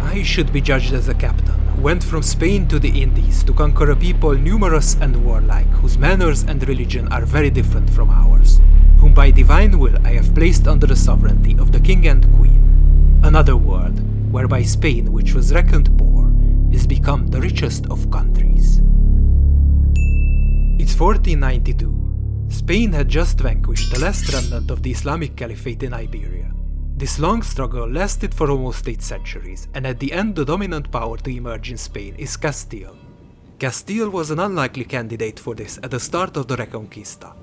I should be judged as a captain who went from Spain to the Indies to conquer a people numerous and warlike, whose manners and religion are very different from ours, whom by divine will I have placed under the sovereignty of the king and queen. Another world, whereby Spain, which was reckoned poor, is become the richest of countries. It's 1492. Spain had just vanquished the last remnant of the Islamic Caliphate in Iberia. This long struggle lasted for almost 8 centuries, and at the end the dominant power to emerge in Spain is Castile. Castile was an unlikely candidate for this at the start of the Reconquista.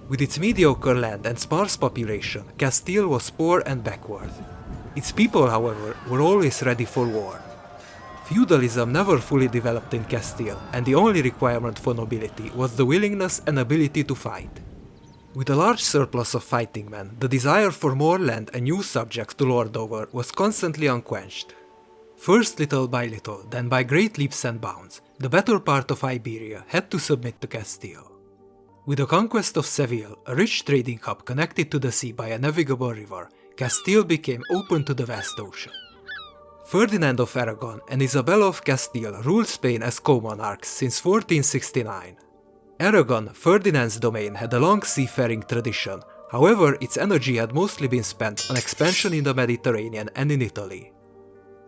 With its mediocre land and sparse population, Castile was poor and backward. Its people, however, were always ready for war. Feudalism never fully developed in Castile, and the only requirement for nobility was the willingness and ability to fight. With a large surplus of fighting men, the desire for more land and new subjects to lord over was constantly unquenched. First little by little, then by great leaps and bounds, the better part of Iberia had to submit to Castile. With the conquest of Seville, a rich trading hub connected to the sea by a navigable river, Castile became open to the vast ocean. Ferdinand of Aragon and Isabella of Castile ruled Spain as co-monarchs since 1469. Aragon, Ferdinand's domain, had a long seafaring tradition, however its energy had mostly been spent on expansion in the Mediterranean and in Italy.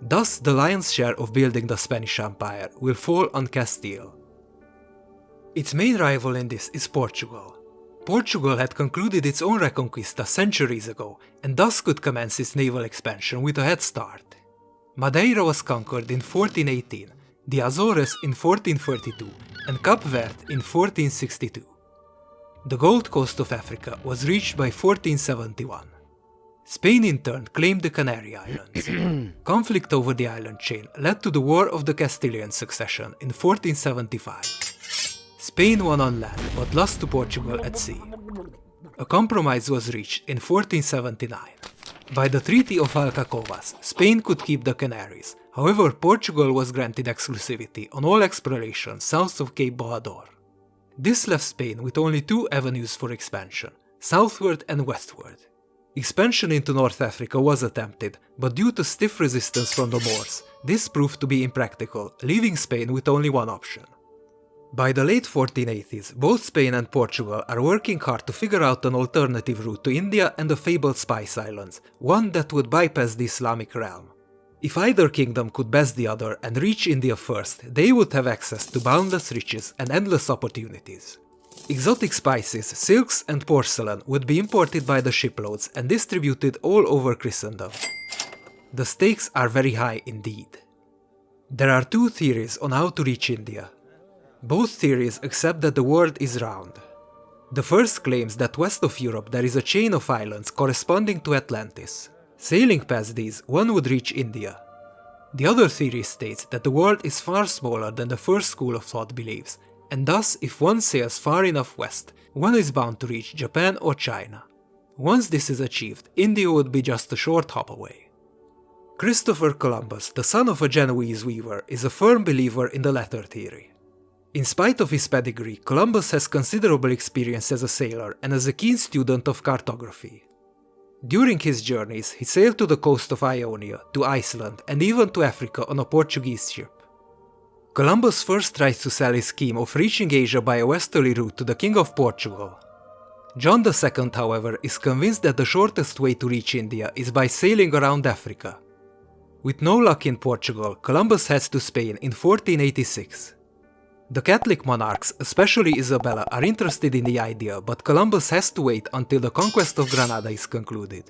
Thus the lion's share of building the Spanish Empire will fall on Castile. Its main rival in this is Portugal. Portugal had concluded its own Reconquista centuries ago, and thus could commence its naval expansion with a head start. Madeira was conquered in 1418, the Azores in 1432, and Cape Verde in 1462. The Gold Coast of Africa was reached by 1471. Spain in turn claimed the Canary Islands. Conflict over the island chain led to the War of the Castilian Succession in 1475. Spain won on land but lost to Portugal at sea. A compromise was reached in 1479. By the Treaty of Alcacovas, Spain could keep the Canaries, however Portugal was granted exclusivity on all exploration south of Cape Boador. This left Spain with only 2 avenues for expansion, southward and westward. Expansion into North Africa was attempted, but due to stiff resistance from the Moors, this proved to be impractical, leaving Spain with only one option. By the late 1480s, both Spain and Portugal are working hard to figure out an alternative route to India and the fabled Spice Islands, one that would bypass the Islamic realm. If either kingdom could best the other and reach India first, they would have access to boundless riches and endless opportunities. Exotic spices, silks and porcelain would be imported by the shiploads and distributed all over Christendom. The stakes are very high indeed. There are 2 theories on how to reach India. Both theories accept that the world is round. The first claims that west of Europe there is a chain of islands corresponding to Atlantis. Sailing past these, one would reach India. The other theory states that the world is far smaller than the first school of thought believes, and thus if one sails far enough west, one is bound to reach Japan or China. Once this is achieved, India would be just a short hop away. Christopher Columbus, the son of a Genoese weaver, is a firm believer in the latter theory. In spite of his pedigree, Columbus has considerable experience as a sailor and as a keen student of cartography. During his journeys, he sailed to the coast of Ionia, to Iceland, and even to Africa on a Portuguese ship. Columbus first tries to sell his scheme of reaching Asia by a westerly route to the King of Portugal. John II, however, is convinced that the shortest way to reach India is by sailing around Africa. With no luck in Portugal, Columbus heads to Spain in 1486. The Catholic monarchs, especially Isabella, are interested in the idea, but Columbus has to wait until the conquest of Granada is concluded.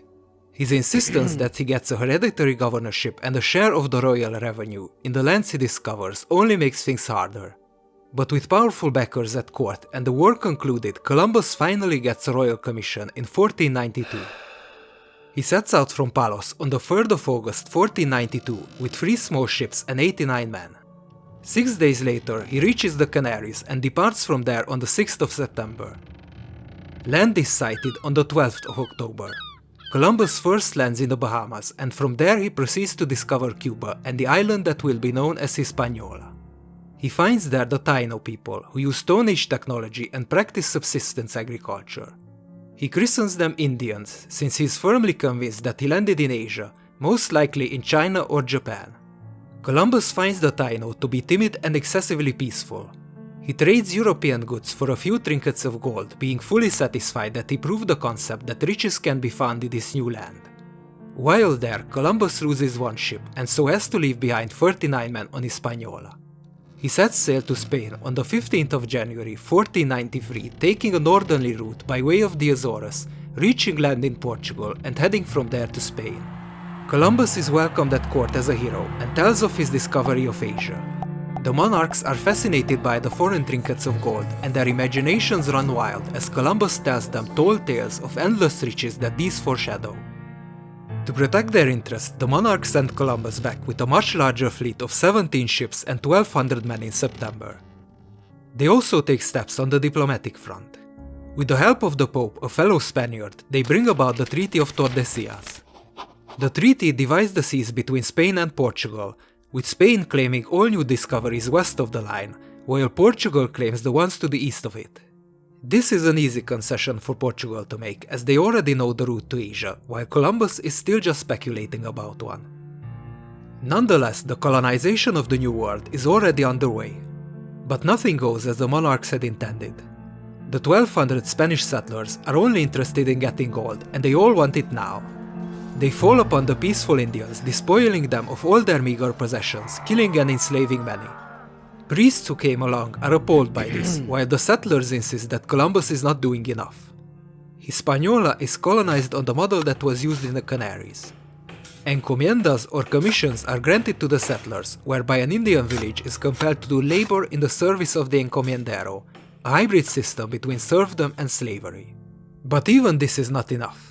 His insistence that he gets a hereditary governorship and a share of the royal revenue in the lands he discovers only makes things harder. But with powerful backers at court and the war concluded, Columbus finally gets a royal commission in 1492. He sets out from Palos on the 3rd of August 1492 with 3 small ships and 89 men. 6 days later, he reaches the Canaries and departs from there on the 6th of September. Land is sighted on the 12th of October. Columbus first lands in the Bahamas, and from there he proceeds to discover Cuba and the island that will be known as Hispaniola. He finds there the Taino people, who use Stone Age technology and practice subsistence agriculture. He christens them Indians, since he is firmly convinced that he landed in Asia, most likely in China or Japan. Columbus finds the Taino to be timid and excessively peaceful. He trades European goods for a few trinkets of gold, being fully satisfied that he proved the concept that riches can be found in this new land. While there, Columbus loses one ship and so has to leave behind 39 men on Hispaniola. He sets sail to Spain on the 15th of January 1493, taking a northerly route by way of the Azores, reaching land in Portugal and heading from there to Spain. Columbus is welcomed at court as a hero and tells of his discovery of Asia. The monarchs are fascinated by the foreign trinkets of gold, and their imaginations run wild as Columbus tells them tall tales of endless riches that these foreshadow. To protect their interests, the monarchs sent Columbus back with a much larger fleet of 17 ships and 1,200 men in September. They also take steps on the diplomatic front. With the help of the Pope, a fellow Spaniard, they bring about the Treaty of Tordesillas. The treaty divides the seas between Spain and Portugal, with Spain claiming all new discoveries west of the line, while Portugal claims the ones to the east of it. This is an easy concession for Portugal to make, as they already know the route to Asia, while Columbus is still just speculating about one. Nonetheless, the colonization of the New World is already underway. But nothing goes as the monarchs had intended. The 1,200 Spanish settlers are only interested in getting gold, and they all want it now. They fall upon the peaceful Indians, despoiling them of all their meager possessions, killing and enslaving many. Priests who came along are appalled by this, while the settlers insist that Columbus is not doing enough. Hispaniola is colonized on the model that was used in the Canaries. Encomiendas or commissions are granted to the settlers, whereby an Indian village is compelled to do labor in the service of the encomiendero, a hybrid system between serfdom and slavery. But even this is not enough.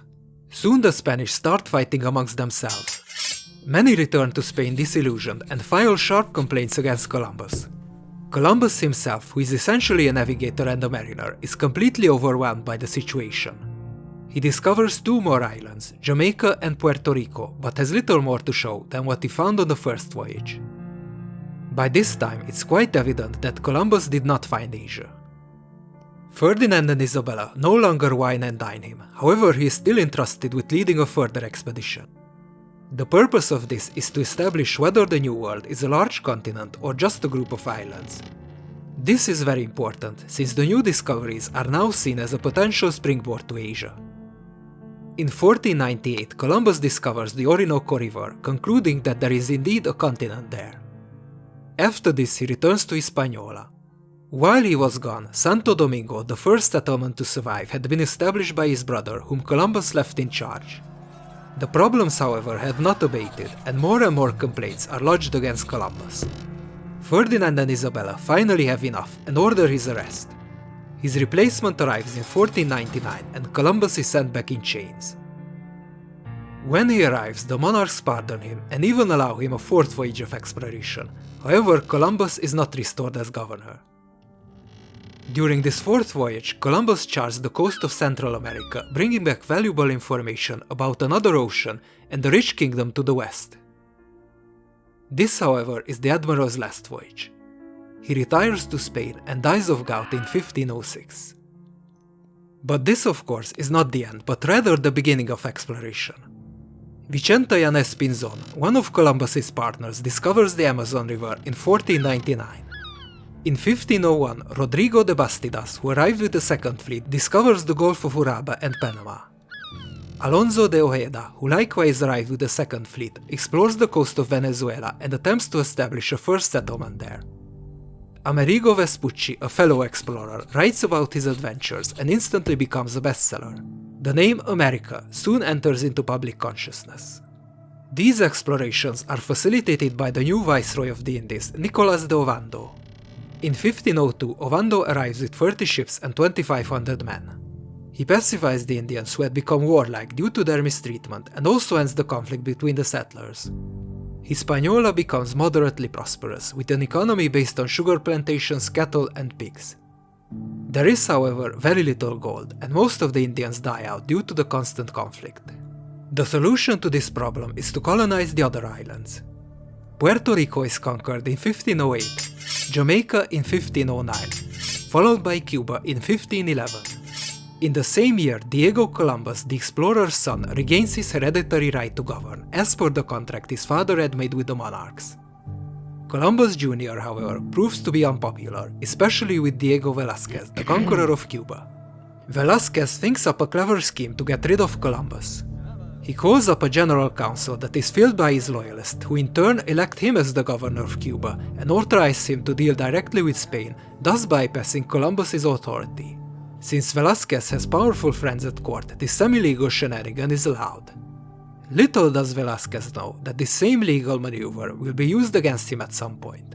Soon the Spanish start fighting amongst themselves. Many return to Spain disillusioned and file sharp complaints against Columbus. Columbus himself, who is essentially a navigator and a mariner, is completely overwhelmed by the situation. He discovers 2 more islands, Jamaica and Puerto Rico, but has little more to show than what he found on the first voyage. By this time, it's quite evident that Columbus did not find Asia. Ferdinand and Isabella no longer wine and dine him, however he is still entrusted with leading a further expedition. The purpose of this is to establish whether the New World is a large continent or just a group of islands. This is very important, since the new discoveries are now seen as a potential springboard to Asia. In 1498, Columbus discovers the Orinoco River, concluding that there is indeed a continent there. After this, he returns to Hispaniola. While he was gone, Santo Domingo, the first settlement to survive, had been established by his brother, whom Columbus left in charge. The problems, however, have not abated, and more complaints are lodged against Columbus. Ferdinand and Isabella finally have enough and order his arrest. His replacement arrives in 1499 and Columbus is sent back in chains. When he arrives, the monarchs pardon him and even allow him a 4th voyage of exploration. However, Columbus is not restored as governor. During this 4th voyage, Columbus charts the coast of Central America, bringing back valuable information about another ocean and the rich kingdom to the west. This, however, is the admiral's last voyage. He retires to Spain and dies of gout in 1506. But this, of course, is not the end, but rather the beginning of exploration. Vicente Yanez Pinzon, one of Columbus's partners, discovers the Amazon River in 1499. In 1501, Rodrigo de Bastidas, who arrived with the Second Fleet, discovers the Gulf of Uraba and Panama. Alonso de Ojeda, who likewise arrived with the Second Fleet, explores the coast of Venezuela and attempts to establish a first settlement there. Amerigo Vespucci, a fellow explorer, writes about his adventures and instantly becomes a bestseller. The name America soon enters into public consciousness. These explorations are facilitated by the new Viceroy of the Indies, Nicolas de Ovando. In 1502, Ovando arrives with 30 ships and 2,500 men. He pacifies the Indians who had become warlike due to their mistreatment and also ends the conflict between the settlers. Hispaniola becomes moderately prosperous, with an economy based on sugar plantations, cattle, and pigs. There is, however, very little gold, and most of the Indians die out due to the constant conflict. The solution to this problem is to colonize the other islands. Puerto Rico is conquered in 1508, Jamaica in 1509, followed by Cuba in 1511. In the same year, Diego Columbus, the explorer's son, regains his hereditary right to govern, as per the contract his father had made with the monarchs. Columbus Jr., however, proves to be unpopular, especially with Diego Velázquez, the conqueror of Cuba. Velázquez thinks up a clever scheme to get rid of Columbus. He calls up a general council that is filled by his loyalists, who in turn elect him as the governor of Cuba and authorize him to deal directly with Spain, thus bypassing Columbus's authority. Since Velázquez has powerful friends at court, this semi-legal shenanigan is allowed. Little does Velázquez know that this same legal maneuver will be used against him at some point.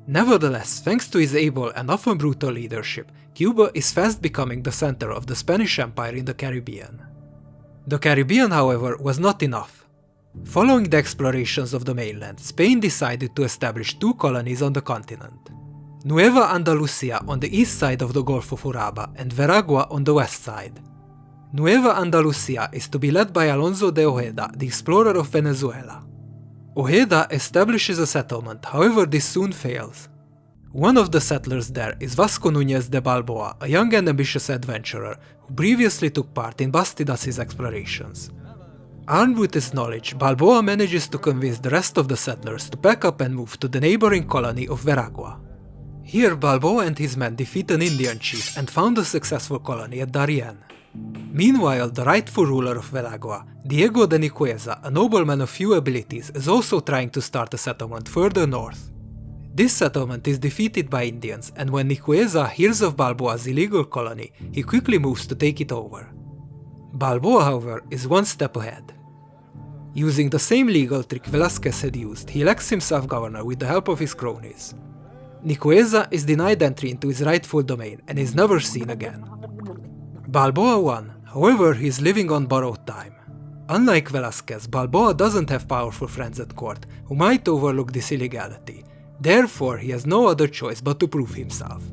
Nevertheless, thanks to his able and often brutal leadership, Cuba is fast becoming the center of the Spanish Empire in the Caribbean. The Caribbean, however, was not enough. Following the explorations of the mainland, Spain decided to establish two colonies on the continent: Nueva Andalucia on the east side of the Gulf of Uraba and Veragua on the west side. Nueva Andalucia is to be led by Alonso de Ojeda, the explorer of Venezuela. Ojeda establishes a settlement, however this soon fails. One of the settlers there is Vasco Núñez de Balboa, a young and ambitious adventurer who previously took part in Bastidas' explorations. Armed with this knowledge, Balboa manages to convince the rest of the settlers to pack up and move to the neighboring colony of Veragua. Here Balboa and his men defeat an Indian chief and found a successful colony at Darien. Meanwhile, the rightful ruler of Veragua, Diego de Nicueza, a nobleman of few abilities, is also trying to start a settlement further north. This settlement is defeated by Indians, and when Nicueza hears of Balboa's illegal colony, he quickly moves to take it over. Balboa, however, is one step ahead. Using the same legal trick Velázquez had used, he elects himself governor with the help of his cronies. Nicueza is denied entry into his rightful domain and is never seen again. Balboa won, however he is living on borrowed time. Unlike Velázquez, Balboa doesn't have powerful friends at court who might overlook this illegality, therefore he has no other choice but to prove himself.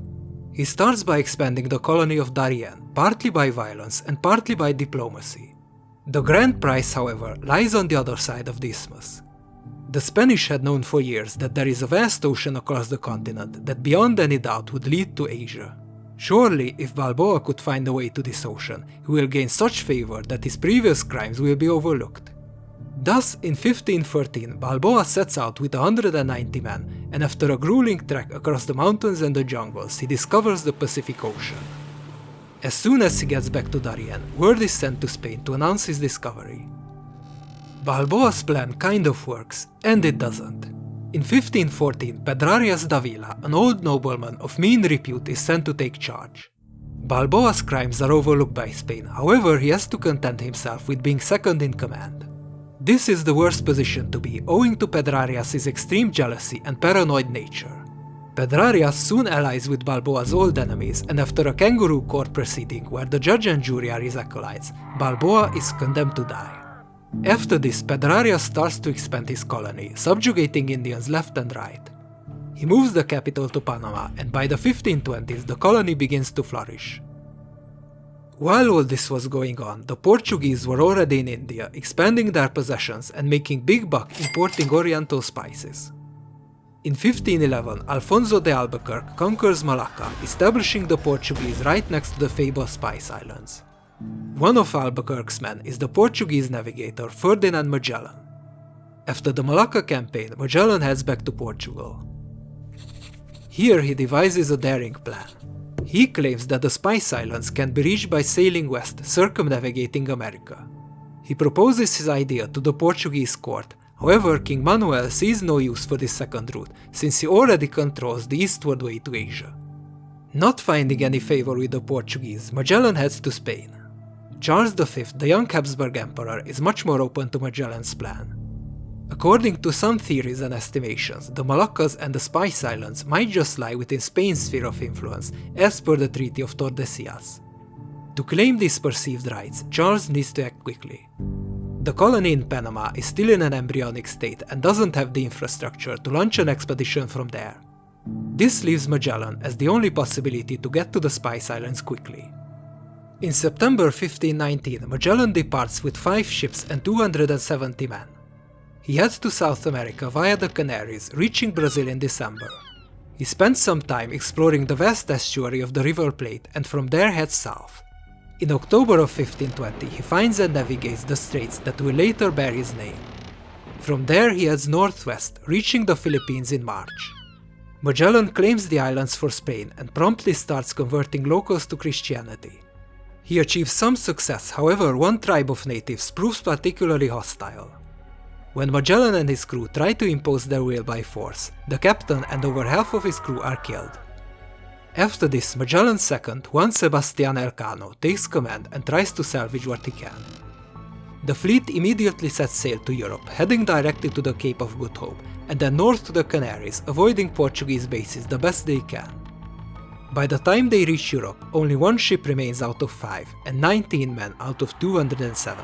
He starts by expanding the colony of Darien, partly by violence and partly by diplomacy. The grand prize, however, lies on the other side of the isthmus. The Spanish had known for years that there is a vast ocean across the continent that beyond any doubt would lead to Asia. Surely, if Balboa could find a way to this ocean, he will gain such favor that his previous crimes will be overlooked. Thus, in 1513, Balboa sets out with 190 men, and after a grueling trek across the mountains and the jungles, he discovers the Pacific Ocean. As soon as he gets back to Darien, word is sent to Spain to announce his discovery. Balboa's plan kind of works, and it doesn't. In 1514, Pedrarias Davila, an old nobleman of mean repute, is sent to take charge. Balboa's crimes are overlooked by Spain, however he has to content himself with being second in command. This is the worst position to be, owing to Pedrarias' extreme jealousy and paranoid nature. Pedrarias soon allies with Balboa's old enemies, and after a kangaroo court proceeding where the judge and jury are his acolytes, Balboa is condemned to die. After this, Pedrarias starts to expand his colony, subjugating Indians left and right. He moves the capital to Panama, and by the 1520s the colony begins to flourish. While all this was going on, the Portuguese were already in India, expanding their possessions and making big buck importing oriental spices. In 1511, Alfonso de Albuquerque conquers Malacca, establishing the Portuguese right next to the fabled Spice Islands. One of Albuquerque's men is the Portuguese navigator Ferdinand Magellan. After the Malacca campaign, Magellan heads back to Portugal. Here he devises a daring plan. He claims that the Spice Islands can be reached by sailing west, circumnavigating America. He proposes his idea to the Portuguese court, however King Manuel sees no use for this second route, since he already controls the eastward way to Asia. Not finding any favor with the Portuguese, Magellan heads to Spain. Charles V, the young Habsburg emperor, is much more open to Magellan's plan. According to some theories and estimations, the Moluccas and the Spice Islands might just lie within Spain's sphere of influence, as per the Treaty of Tordesillas. To claim these perceived rights, Charles needs to act quickly. The colony in Panama is still in an embryonic state and doesn't have the infrastructure to launch an expedition from there. This leaves Magellan as the only possibility to get to the Spice Islands quickly. In September 1519, Magellan departs with 5 ships and 270 men. He heads to South America via the Canaries, reaching Brazil in December. He spends some time exploring the vast estuary of the River Plate and from there heads south. In October of 1520, he finds and navigates the straits that will later bear his name. From there he heads northwest, reaching the Philippines in March. Magellan claims the islands for Spain and promptly starts converting locals to Christianity. He achieves some success, however one tribe of natives proves particularly hostile. When Magellan and his crew try to impose their will by force, the captain and over half of his crew are killed. After this, Magellan's second, Juan Sebastián Elcano, takes command and tries to salvage what he can. The fleet immediately sets sail to Europe, heading directly to the Cape of Good Hope, and then north to the Canaries, avoiding Portuguese bases the best they can. By the time they reach Europe, only one ship remains out of 5, and 19 men out of 270.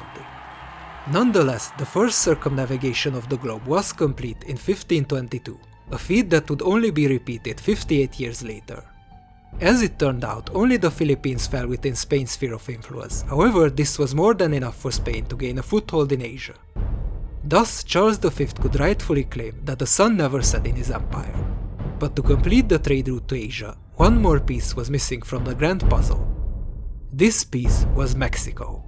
Nonetheless, the first circumnavigation of the globe was complete in 1522, a feat that would only be repeated 58 years later. As it turned out, only the Philippines fell within Spain's sphere of influence, however this was more than enough for Spain to gain a foothold in Asia. Thus, Charles V could rightfully claim that the sun never set in his empire. But to complete the trade route to Asia, one more piece was missing from the grand puzzle. This piece was Mexico.